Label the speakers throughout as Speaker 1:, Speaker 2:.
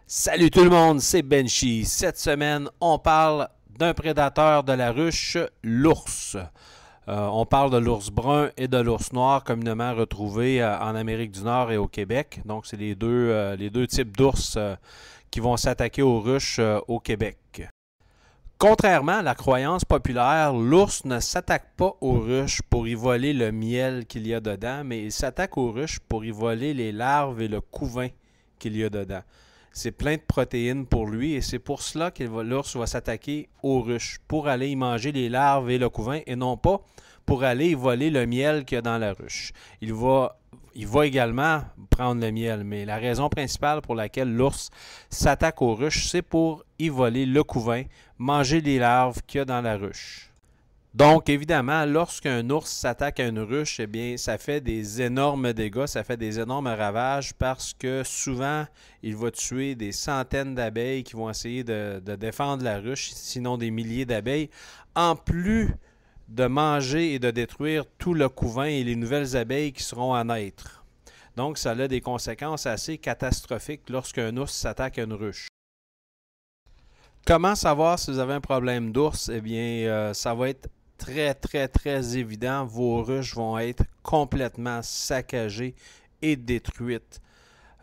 Speaker 1: Salut tout le monde, c'est Benchy. Cette semaine, on parle d'un prédateur de la ruche, l'ours. On parle de l'ours brun et de l'ours noir communément retrouvés en Amérique du Nord et au Québec. Donc, c'est les deux types d'ours qui vont s'attaquer aux ruches au Québec. Contrairement à la croyance populaire, l'ours ne s'attaque pas aux ruches pour y voler le miel qu'il y a dedans, mais il s'attaque aux ruches pour y voler les larves et le couvain qu'il y a dedans. C'est plein de protéines pour lui et c'est pour cela que l'ours va s'attaquer aux ruches, pour aller y manger les larves et le couvain et non pas pour aller y voler le miel qu'il y a dans la ruche. Il va également prendre le miel, mais la raison principale pour laquelle l'ours s'attaque aux ruches, c'est pour y voler le couvain, manger les larves qu'il y a dans la ruche. Donc, évidemment, lorsqu'un ours s'attaque à une ruche, eh bien, ça fait des énormes dégâts, ça fait des énormes ravages parce que souvent, il va tuer des centaines d'abeilles qui vont essayer de défendre la ruche, sinon des milliers d'abeilles, en plus de manger et de détruire tout le couvain et les nouvelles abeilles qui seront à naître. Donc, ça a des conséquences assez catastrophiques lorsqu'un ours s'attaque à une ruche. Comment savoir si vous avez un problème d'ours? Eh bien, ça va être très évident. Vos ruches vont être complètement saccagées et détruites.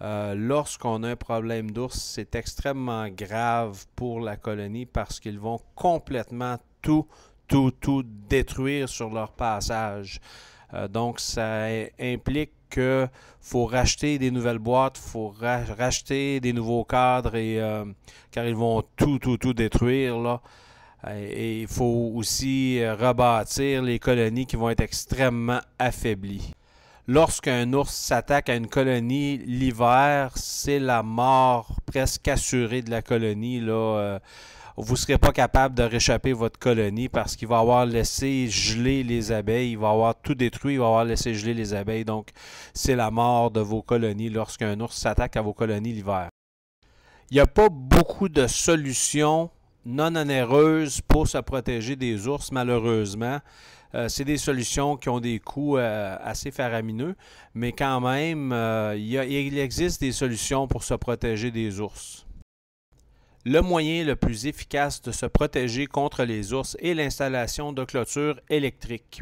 Speaker 1: Lorsqu'on a un problème d'ours, c'est extrêmement grave pour la colonie parce qu'ils vont complètement tout détruire sur leur passage. Donc, ça implique qu'il faut racheter des nouvelles boîtes, il faut racheter des nouveaux cadres car ils vont tout détruire là. Et il faut aussi rebâtir les colonies qui vont être extrêmement affaiblies. Lorsqu'un ours s'attaque à une colonie l'hiver, c'est la mort presque assurée de la colonie. Vous ne serez pas capable de réchapper votre colonie parce qu'il va avoir laissé geler les abeilles. Il va avoir tout détruit, il va avoir laissé geler les abeilles. Donc, c'est la mort de vos colonies lorsqu'un ours s'attaque à vos colonies l'hiver. Il n'y a pas beaucoup de solutions non onéreuses pour se protéger des ours, malheureusement. C'est des solutions qui ont des coûts assez faramineux, mais quand même, il existe des solutions pour se protéger des ours. Le moyen le plus efficace de se protéger contre les ours est l'installation de clôtures électriques.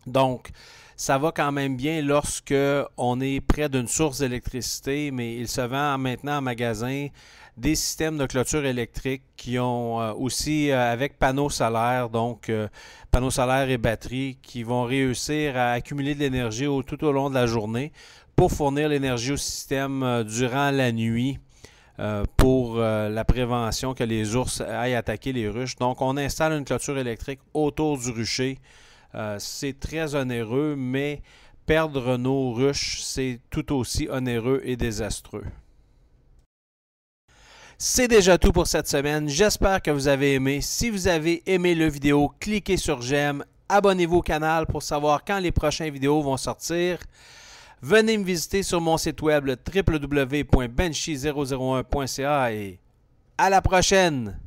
Speaker 1: Donc, ça va quand même bien lorsque on est près d'une source d'électricité, mais il se vend maintenant en magasin des systèmes de clôture électrique qui ont aussi avec panneaux solaires, donc panneaux solaires et batteries qui vont réussir à accumuler de l'énergie tout au long de la journée pour fournir l'énergie au système durant la nuit pour la prévention que les ours aillent attaquer les ruches. Donc, on installe une clôture électrique autour du rucher. C'est très onéreux, mais perdre nos ruches, c'est tout aussi onéreux et désastreux. C'est déjà tout pour cette semaine. J'espère que vous avez aimé. Si vous avez aimé la vidéo, cliquez sur j'aime. Abonnez-vous au canal pour savoir quand les prochaines vidéos vont sortir. Venez me visiter sur mon site web www.benchy001.ca et à la prochaine!